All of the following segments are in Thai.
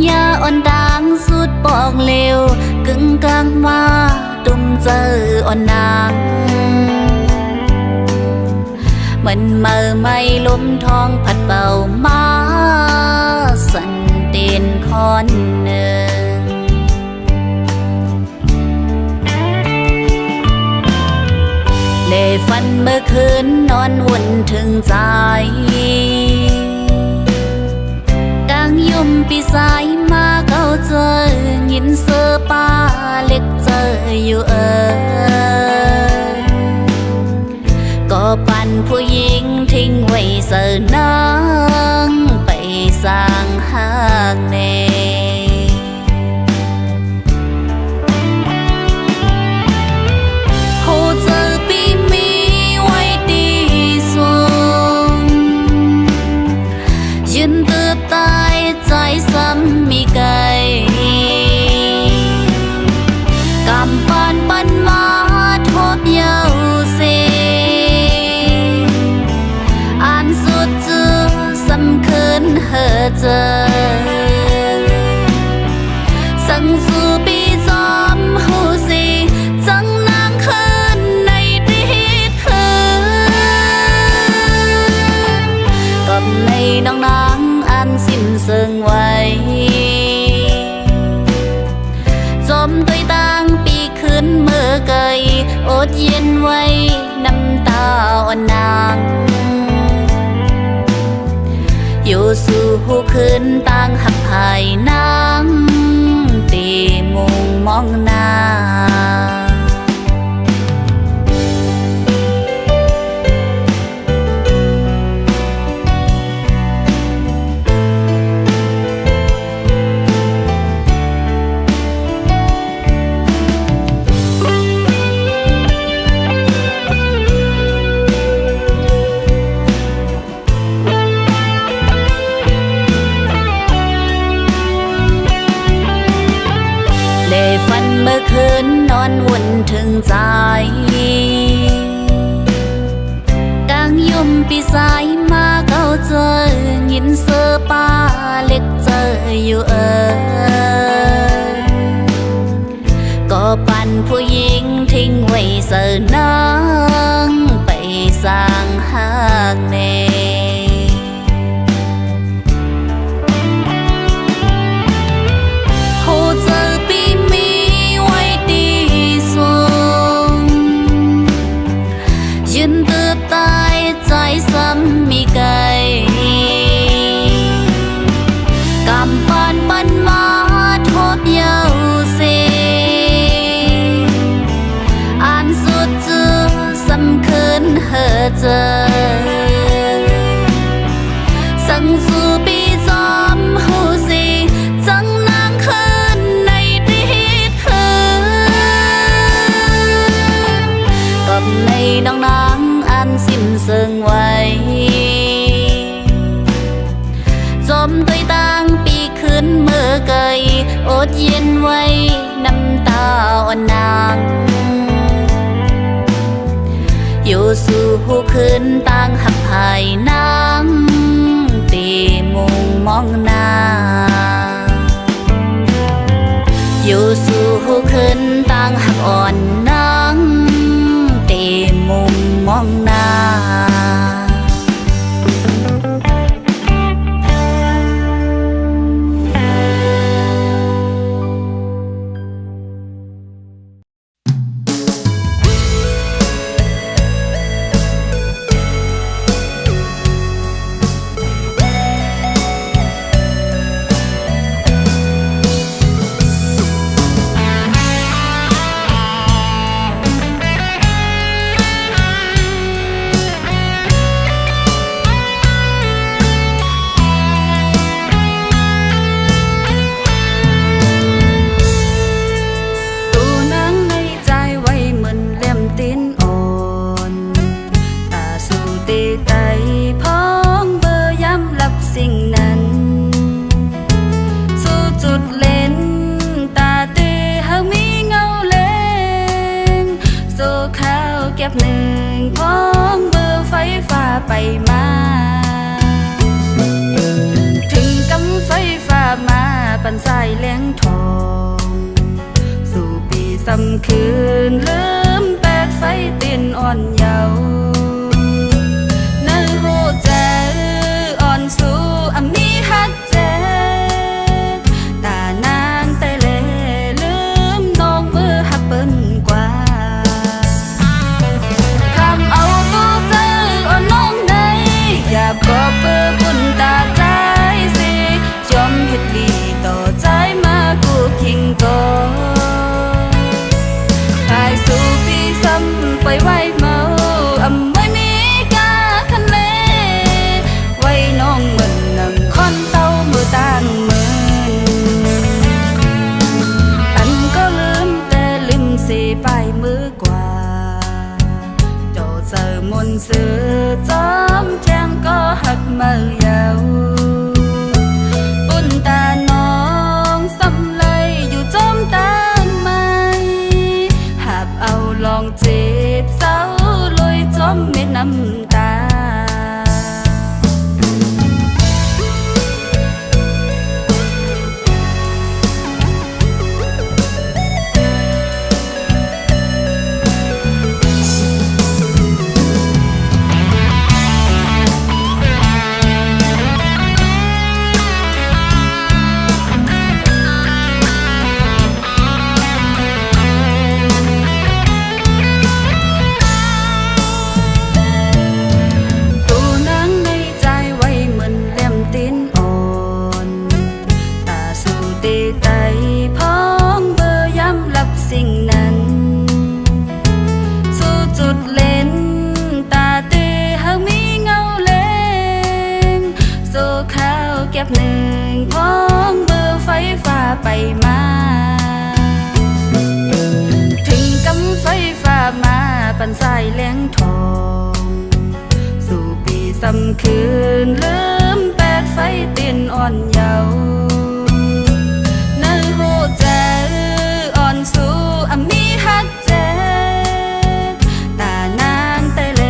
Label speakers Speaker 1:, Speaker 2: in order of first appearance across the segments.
Speaker 1: ยาอ่อนดังสุดปองเลวกึ่งกลางมาตุ่มเจออ่อนนางเหมือนเมื่อไม่ลมทองผัดเบามาสันเตีนคอนหนึ่งเลฝันเมื่อคืนนอนวุ่นถึงใจกางยุ่มปีสายมาเก้าเจอยินเสือป้าเล็กเจออยู่ก็ปั่นผู้หญิงทิ้งไว้เสือนางไปสร้างห้างเนมีไก่กำปั้นปั้นมาทบเยาเสอ่านสุดจือสำคืนเหอเจอสังสู่ปีจอมหูสีจังนางคืนในติดคืนกับในน้องนางอันสิ้นเสื่องไว้จมตัวตั้งปีขึ้นเมื่อไกลอดเย็นไว้น้ำตาอ่อนนางอยู่สู่หูขึ้นตั้งหักภายนางตีมุงมองหน้าฝันเมื่อคืนนอนวุ่นถึงใจกางยุ่มปีสายมาเก้าเจอยินเสือป้าเล็กเจออยู่ก็ปั่นผู้หญิงทิ้งไว้เสือนางไปสร้างห้างเนมีไก่กำปั้นปั้นมาทบเยาเสอ่านสุดจือสำคืนเหอเจอสังสู่ปีจอมหูสีจังนางคืนในติดคืนกับในน้องนางอันสิ้นเสื่องไว้จมตัวตั้งปีขึ้นเมื่อไกลอดเย็นไว้น้ำตาอ่อนนางอยู่สู่หูขึ้นตั้งหักภายนางตีมุงมองหน้าอยู่สู่หูขึ้นตั้งหักอ่อนนางตีมุงมองหน้า
Speaker 2: สำคืนลืมแปดไฟเตียนอ่อนเยาว์ในหัวใจอ่อนสู้มีฮักเจตานางแต่เลลืมน้องมือหักเปิ้นกว่าคำเอาตัวเจออ่อนน้องในอย่าก็เปื้อบุญตาใจสิยอมเฮ็ดดีต่อใจมากูคิงก่อสู่ปีซ้ำไปไว้เมาไม่มีกาคันเลไว้น้องเหมือนนำคอนเต้ามือต่างมืออันก็ลืมแต่ลืมสีไปมือกว่าโจเจอมนต์ซื้อจอมแจ้งก็หักมือยาวปุ่นตาน้องสำเลยอยู่จอมตาเอาลองเจ็บเศร้าลอยจอมเม็ดน้ำตาเก็บหนึ่งพ้องเบอร์ไฟฟ้าไปมาถึงกำไฟฟ้ามาปันสายแหลงทองสู่ปีซ้ำคืนลืมแปดไฟเตียนอ่อนเยาว์ในหัวใจอ่อนสู้มีฮักเจ็บตานางแต่เล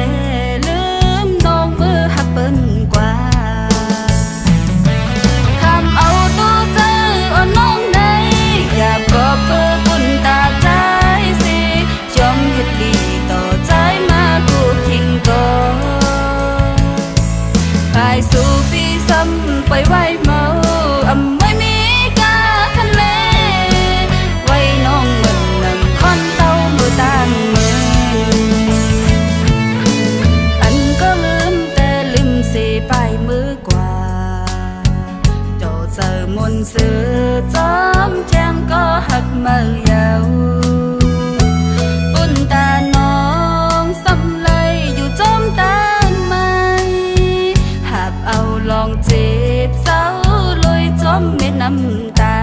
Speaker 2: ลืมน้องมือหักเปิ้นกว่าอย่าก็เพื่อบุญตาใจสิยอมเฮ็ดดีต่อใจมากูคิงก่อไปสู่ปีซ้ำไปไว้เมาไม่มีกาคันเลไว้น้องเหมือนนำคอนเต้ามือต่างมืออันก็ลืมแต่ลืมสีไปมือกว่าโจเจอมนต์ซื้อจอมแจ้งก็หักมือยาวปุ่นตาน้องสำเลยอยู่จอมตางไม้หับเอาลองเจ็บเศร้าลอยจอมเม็ดน้ำตา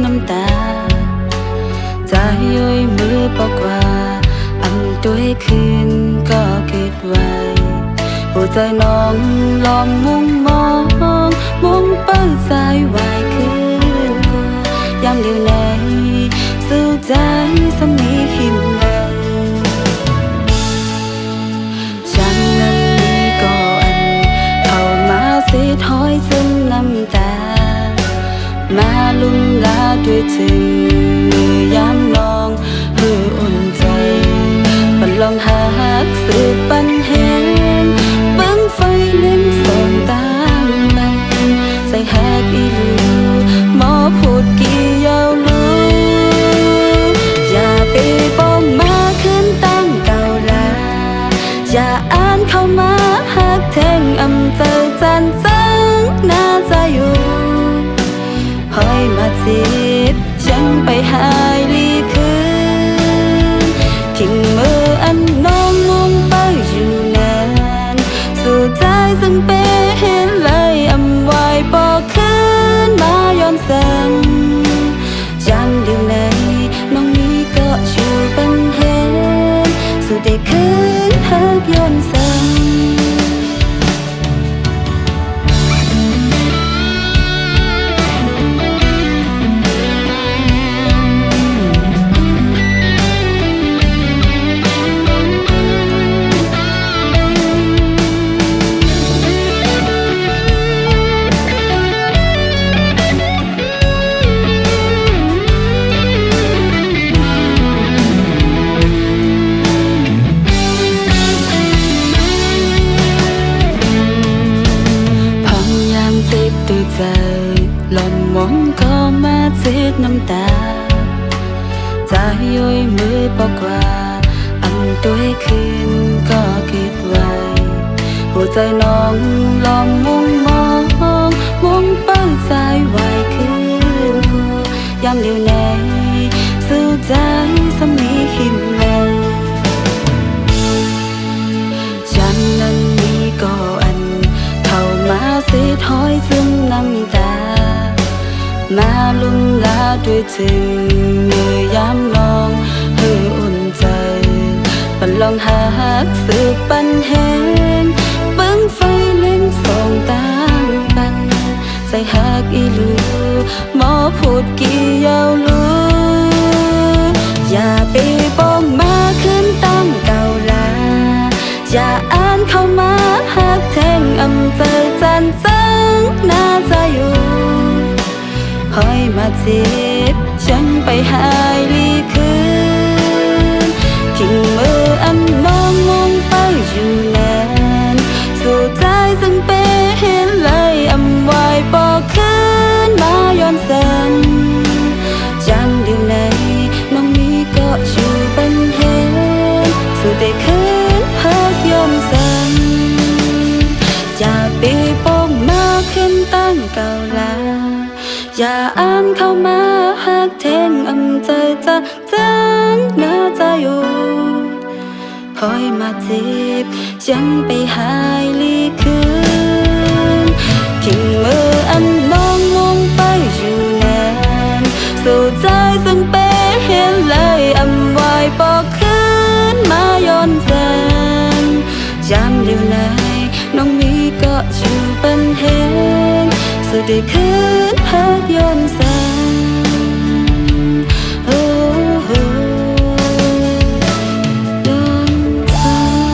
Speaker 2: น้ำตาใจย้อยมือปอกว่าอันด้วยคืนก็คิดไว้หัวใจน้องลอมมุงมองมุงเปิ้ลสายวายคืนก็ยามเดียวในสู้ใจสมีหิมเลยฉันนั้นมีก่อนเข้ามาเสียถอยซึ่งน้ำตามาลุ่มลาด้วยถึงมือยามน้องเพื่ออุ่นใจปันลองหักสืบปันแหงเบิ้งไฟเล่นส่องตามมันใส่หักอีลูมอง านเข้ามาหักแทงอำเภอจันทร์สังน่าจะอยู่หอยมาจีบฉันไปหายลีคืนทิ้งมืออันน้องมุ่งไปอยู่นานสู่ใจซึ่งเป็นเลยอำไว้บอกคืนมาย้อนสั่งจำเดี๋ยวไหนน้องนี้ก็ชูปันเห็นสู่ได้คืนหักย้อนสั่งใจหล่อนมองก็มาเช็ดน้ำตาใจย้อยมือปอกว่าอันตัวคืนก็คิดไว้หัวใจน้องลองมุงมองเป้าสายไว้คืนก็ยามเดียวในสู้ใจสมีหิมเลยฉันนั้นมีก็อันเข้ามาเสียถอยซึ่งน้ำตามาลุ่มลาด้วยถึงเมื่อยามลองให้อุ่นใจปันลองหักสืบปันแหงเบิ้งไฟเล่นส่องต่างปันใจหักอีลูหมอพูดกี่ยาวลูอย่าไปบอกมาขึ้นตั้งเก่าลาอย่าอ่านเข้ามาหักแทงอำเภอจันทร์สังน่าจะอยู่หอยมาจีบฉันไปหายลีคืนทิ้งมืออันน้องมองไปอยู่นานสู่ใจซึ่งเป็นเลยอำไว้บอกคืนมาย้อนสั่งจำเดี๋ยวไหนน้องนี้ก็ชูปันเห็นสู่ได้คืนหักย้อนสั่งอย่าไปบอกมาขึ้นตั้งเก่าลาอย่าอ่านเข้ามาหักแทงอำใจจะจังน่าจะอยู่คอยมาจีบฉันไปหายลีคืนทิ้งมืออันน้องมองไปอยู่นานสู่ใจซึ่งเป็นเลยอำไว้บอกคืนมาย้อนสั่งจำเดี๋ยวไหนน้องมีก็ชูปันเห็นสุดได้คืนหักย้อนสั่งย้อนสั่ง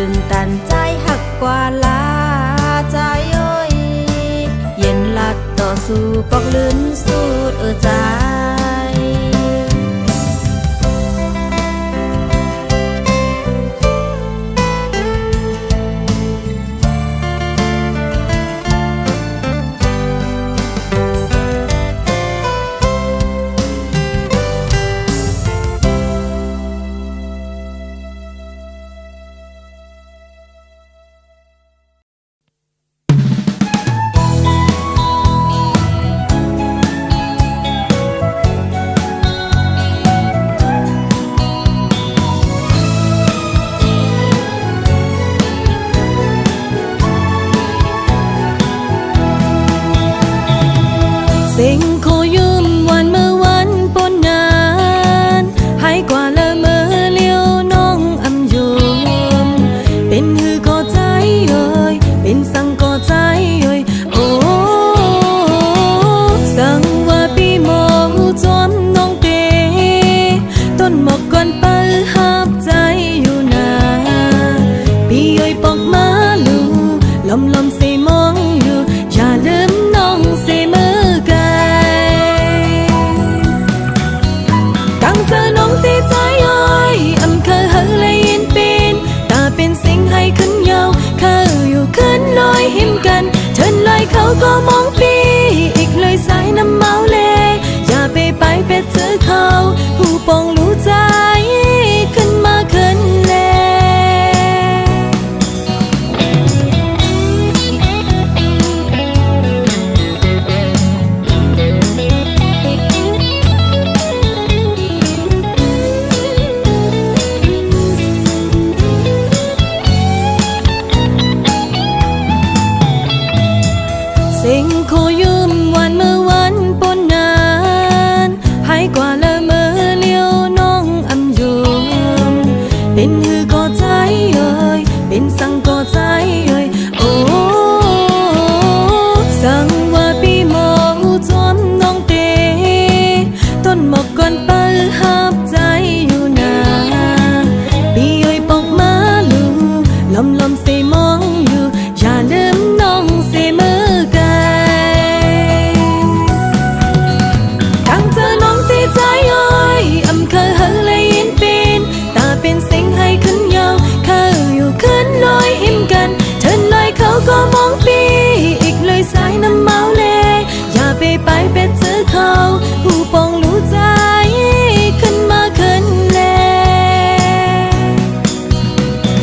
Speaker 2: นตันใจหักกว่าลาใจเอ้ยเย็นลัดต่อสู้ปอกลื่นสูดใจเสียงโคยืมวันเมื่อวันปนงานให้กว่าละเมื่อเลี้ยวน้องอำยุมเป็นหือก็ใจเอ่ยเป็นสังก็ใจเอ่ยโอ้สังว่าปีโมหูจอมน้องเตต้นหมอกก่อนเปิ้ลหับใจอยู่นาปีเอ่ยปอกมาลูลมลมเสมองอยู่อย่าลืมน้องเสมอเธอน้องตีใจเอ้ยอำเคยเฮเลยยินเป็นตาเป็นสิ่งให้ขึ้นยาวข้าอยู่ขึ้นลอยหิมกันเชิญลอยเขาก็มองปีอีกเลยสายน้ำเมาเลยอย่าไปเป็ดเจอเขาผู้ปองรู้ใจขึ้นมาขึ้นแลเสียงโคยืมวันเมื่อวันปนงานให้กว่าละเมื่อเลี้ยวน้องอำยุมเป็นหือก็ใจเอ่ยเป็นสังก็ใจเอ่ยโอ้สังว่าปีโมหูจอมน้องเตต้นหมอกก่อนเปิ้ลหับใจอยู่นาปีเอ่ยปอกมาลูลมลมเสมองอยู่อย่าลืมน้องเสมอใจเอ้ยอำเคยเฮเลยยินเป็นตาเป็นสิ่งให้ขึ้นยาวข้าอยู่ขึ้นลอยหิมกันเชิญลอยเขาก็มองปีอีกเลยสายน้ำเมาเลยอย่าไปเป็ดเจอเขาผู้ปองรู้ใจขึ้นมาขึ้นแล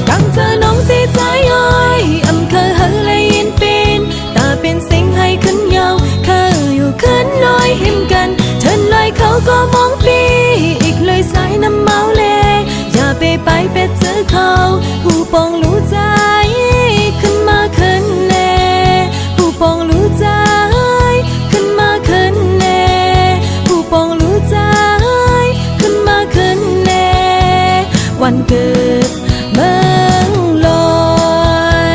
Speaker 2: กังเธอน้องตีใจเอ้ยอำเคยเฮเลยยินเป็นตาเป็นสิ่งให้ขึ้นยาวข้าอยู่ขึ้นลอยหิมกันเชิญลอยเขาก็มองปีอีกเลยสายน้ำเมาเลยอย่าไปเป็ดเจอเขาผู้ปองรู้ใจขึ้นมาขึ้นแลผู้ปองรู้ใจขึ้นมาขึ้นแลผู้ปองรู้ใจขึ้นมาขึ้นแลวันเกิดเมืองลอย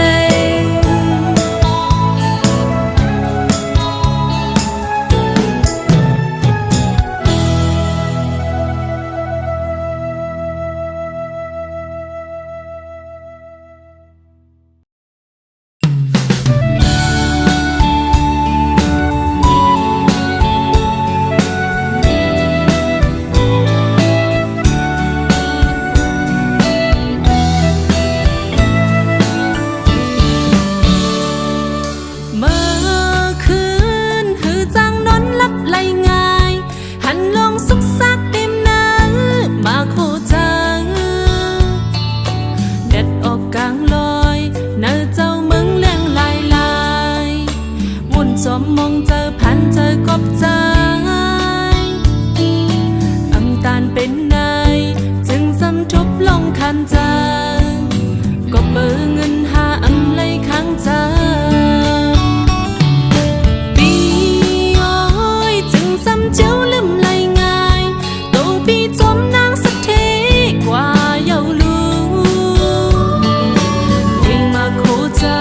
Speaker 2: มองเจอพันเจอกบใจอำตาลเป็นนายจึงสำทุบลงคันใจก็เบอเงินหาอำไลข้างใจปีอ้อยจึงสำเจ้าลืมไหลง่ายโตปีจมนางสักทีกว่าเยาลูเองมาโคจา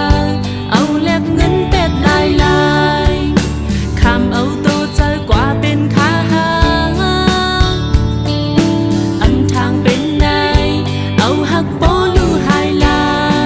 Speaker 2: เอาแลกเงินเป็ดลายคำเอาโตเจอกว่าเป็นขาหาอันทางเป็นนายเอาหักโปลูหายลาย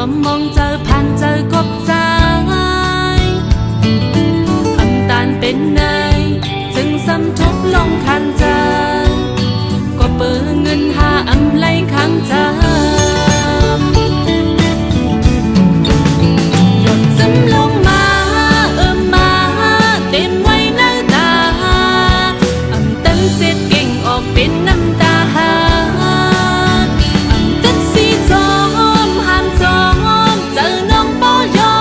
Speaker 2: มมองเจอผ่านเจอกบใจอำตาลเป็นเนยจึงซ้ำทุบลงคันเจอก็เปิดเงินหาอำไลข้างเจอหยดซึมลงมามาเต็มไว้หน้าตาอำตันเสร็จเก่งออกเป็นน้ำตาหาอำตัดสีจอมห้ามจอมเจอน้องบ่ยอ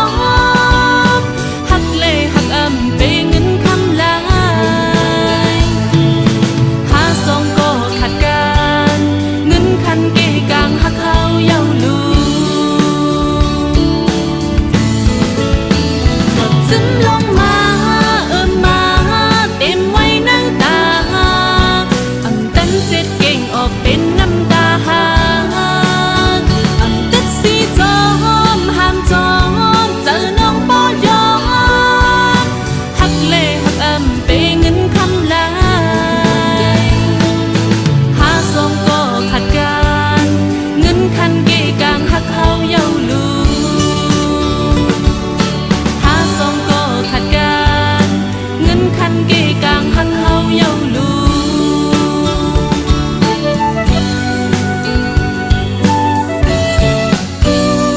Speaker 2: มหักเลยหักอำไปเงินคำลายหาสองก็ขัดกันเงินคันเกกางหักเขาเย้าลูหยดซึมลงมามาเต็มไว้หน้าตาอำตันเสร็จเก่งออกเป็นน้ำตาหาอำตัดสีจอมห้ามจอมเจอน้องบ่ยอมหักเลยหักอำไปเงินคำลายหาสองก็ขัดกันเงินคันเกกางหักเขาเย้าลูหาสองก็ขัดกันเงินคันเกกางหักเขาเย้าลู ห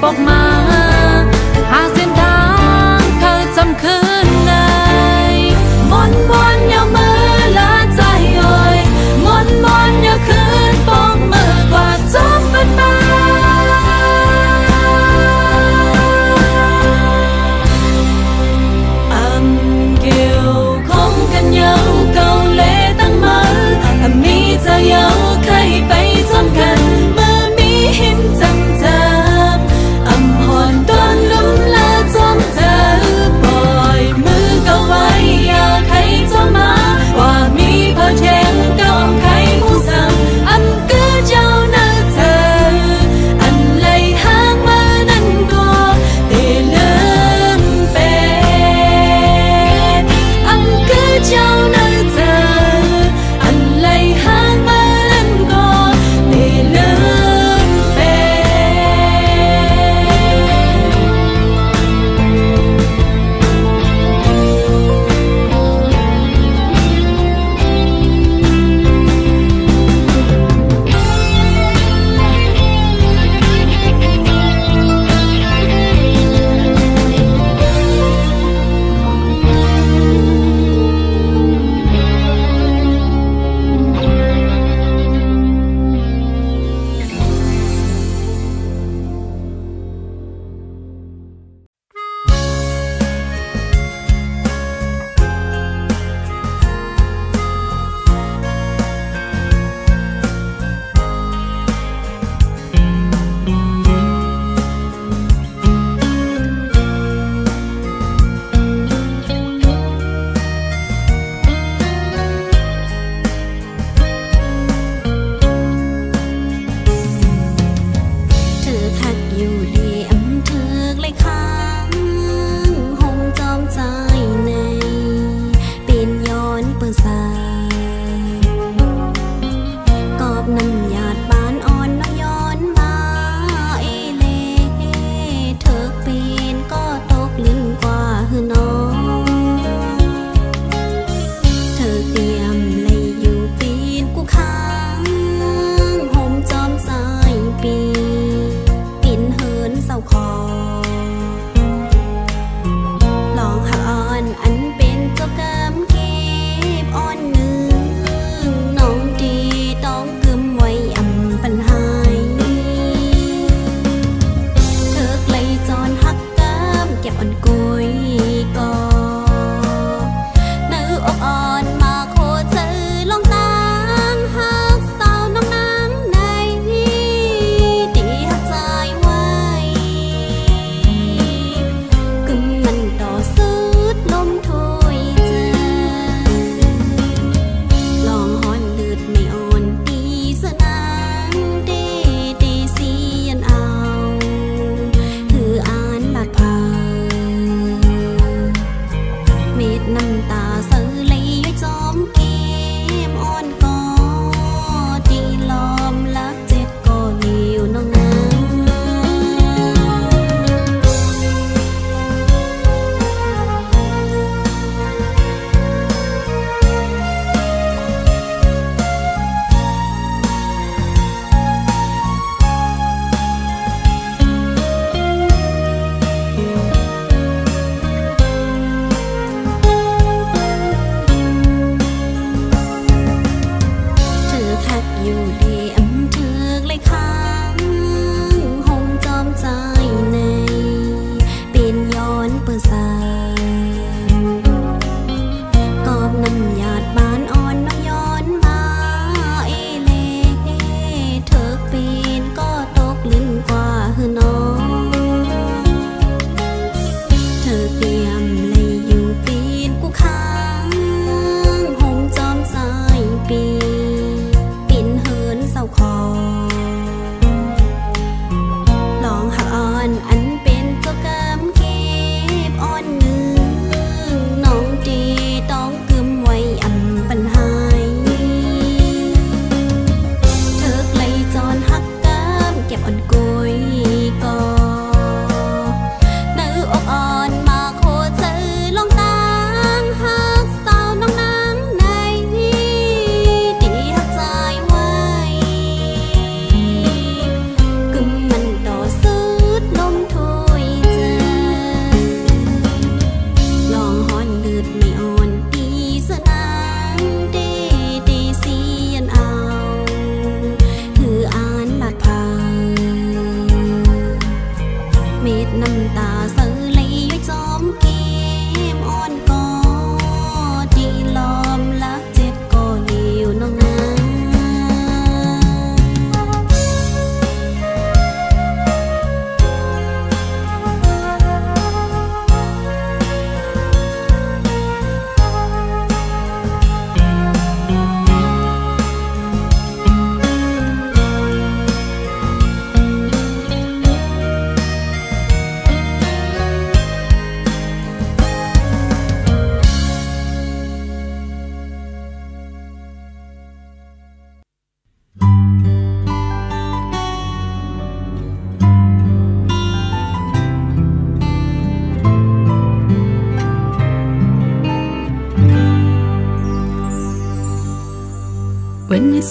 Speaker 2: ปกมาหาเส้นทางเธอจำคืนในมนอย่ามือละใจอ่อยมนอย่าคืนปกมือกว่าจบเป็นไปkiều không cần nhau câu lệ tăng mơ mi cho nhau khai bay trong gần mơ mi hiếm chăm chăm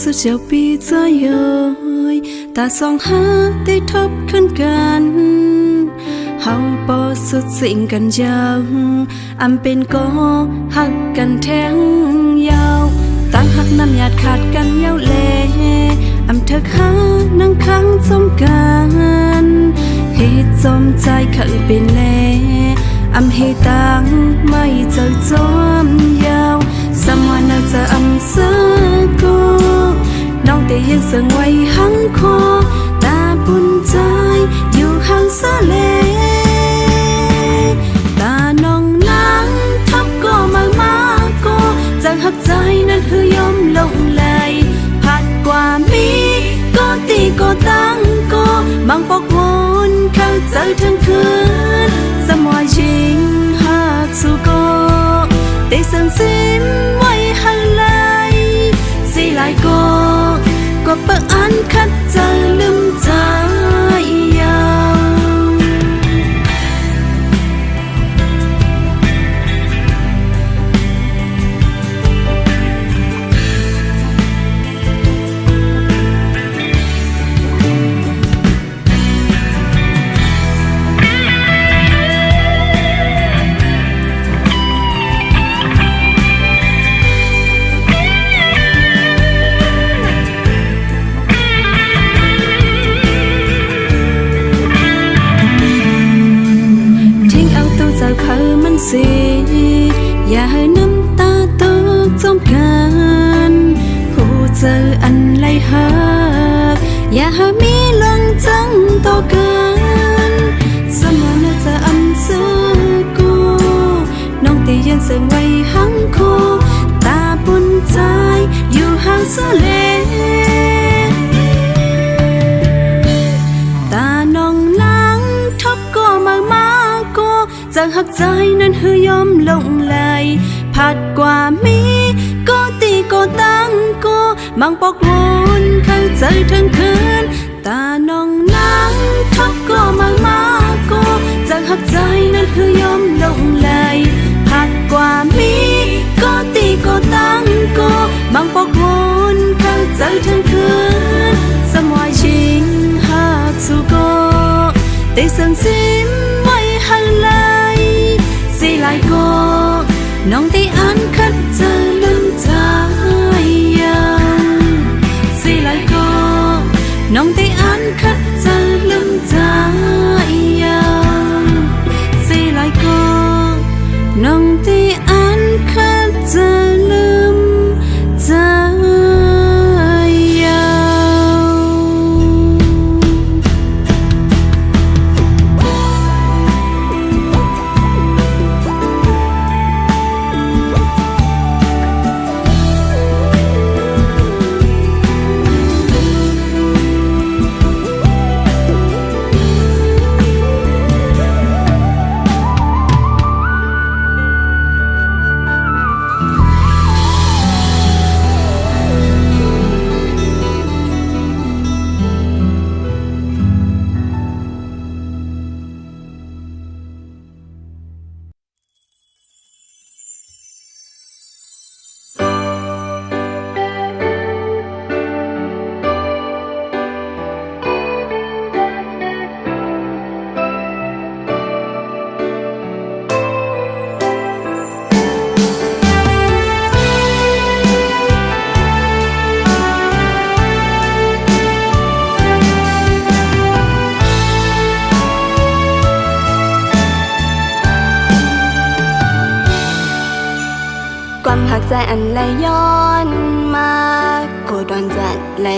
Speaker 2: สุดเจ้าปีใจเอ่ยตาสองหาได้ทบขึ้นกันเฮาปอสุดสิ่งกันยาวอำเป็นก็หักกันแทงยาวตั้งหักน้ำหยาดขาดกันยาวแลอำเธอข้านั่งค้างจมกันเหตุจมใจขังเป็นแลอำให้ตังไม่เจอจอมยาวสมวันน่าจะอำเสือกูน้องแต่ยังเสื่องไว้หังคอตาบุญใจอยู่ห่างเสเลตาน้องนางทับก็มาก็จากหักใจนั้นคือยอมลงไหลผัดกว่ามีก็ตีก็ตั้งก็บางปอกวนเข้าใจทั้งคืนสมอยชิงหักสู่ก็ได้สั่งซิมไว้หันไหลสิหลายก็เปิดอันคัดใจลืมใจยาวสิอย่าให้น้ำตาตกจมกันผู้เจออันไรหักอย่าให้มีลงจังต่อกันสมองน่าจะอันซื้อกูน้องแต่ยังเสื่องไว้หังคอตาบุญใจอยู่ห่างเสเลตาน้องล้างทบก็มาก็จากหักใจนั้นคือยอมลงไหลผัดกว่ามีก็ตีก็ตั้งก็บางปอกวนเข้าใจทั้งคืนตาน้องนางทับก็มาก็จากหักใจนั้นคือยอมลงไหลผัดกว่ามีก็ตีก็ตั้งก็บางปอกวนเข้าใจทั้งคืนสมอยชิงหักสู่ก็ได้สั่งซิมไว้หันไหลสิหลายก็น้องได้อ่านคัดเจอลืมใจยังสิหลายก็น้องได้อ่านคัดเจอลืมใจยังสิหลายก็น้องได้อ่านคัดเจอลืมใจความหักใจอันไหลย้อนมาโกดอนจัดไหล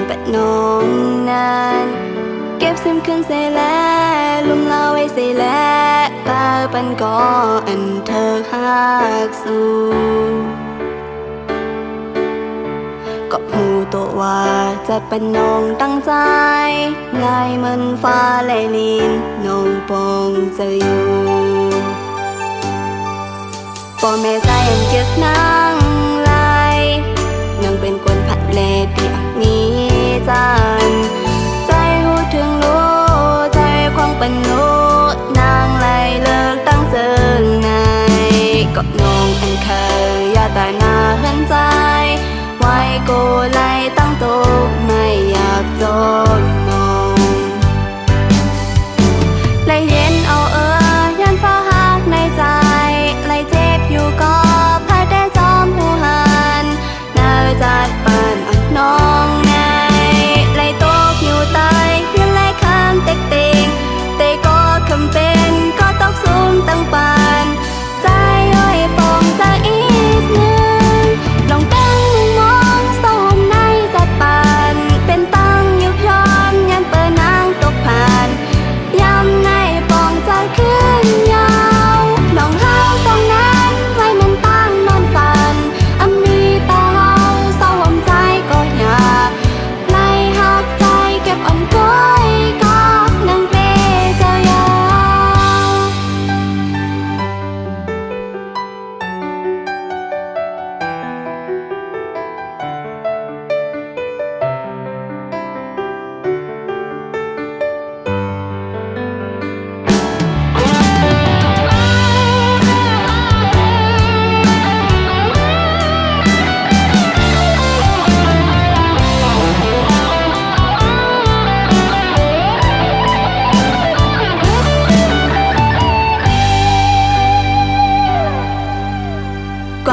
Speaker 2: ปะน้องนั้นเก็บซิมขึ้นเสและลุ่มเล่าไว้เสและตาปันก็อันเธอหักสู่ก็พูดตัวว่าจะเป็นน้องตั้งใจง่ายเหมือนฟ้าไหลลินน้องปองจะอยู่พ่อแม่ใจอันเกียกนางลายยังเป็นคนผัดเลเดียกมีจันใจหูถึงรู้ใจควงเป็นรู้นางไล่เลิกตั้งเจอในก็น้องอันเคยอย่าตายหน้าเหินใจไว้โกไล่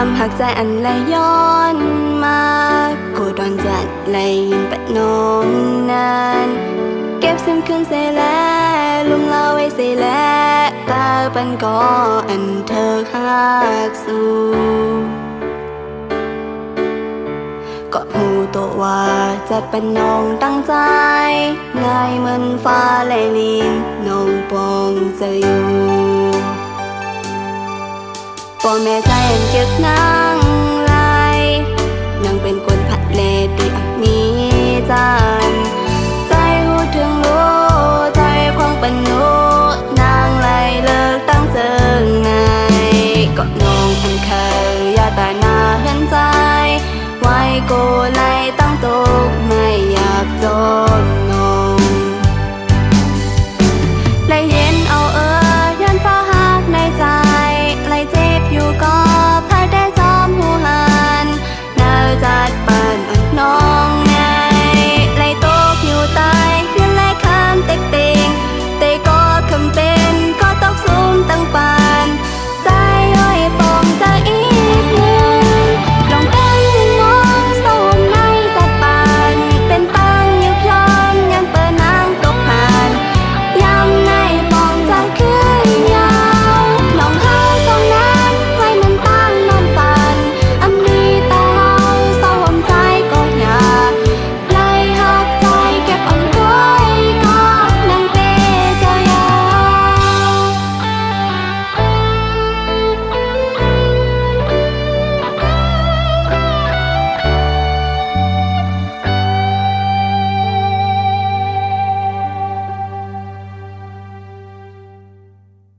Speaker 3: ความหักใจอันไหลย้อนมาโกรธดอนจัดไหลยินปะน้องนั้นเก็บซึมคืนใส่แล้วลุมลาไว้ใส่แล้วตาปันก็อันเธอหักสู้ก็หูตัวว่าจัดเป็นน้องตั้งใจง่ายเหมือนฟ้าและลินน้องปองจะอยู่พ่อแม่ใจอันเก็บนางลายยังเป็นคนผัดเลดด้วยอักมีจันใจหูถึงรู้ใจพองเป็นโนนางไล่เลิกตั้งเจอไงก็น้องอันเคยอย่าตายหน้าเห็นใจไว้โกไล่ตั้งตกไม่อยากจบน้องไล่เห็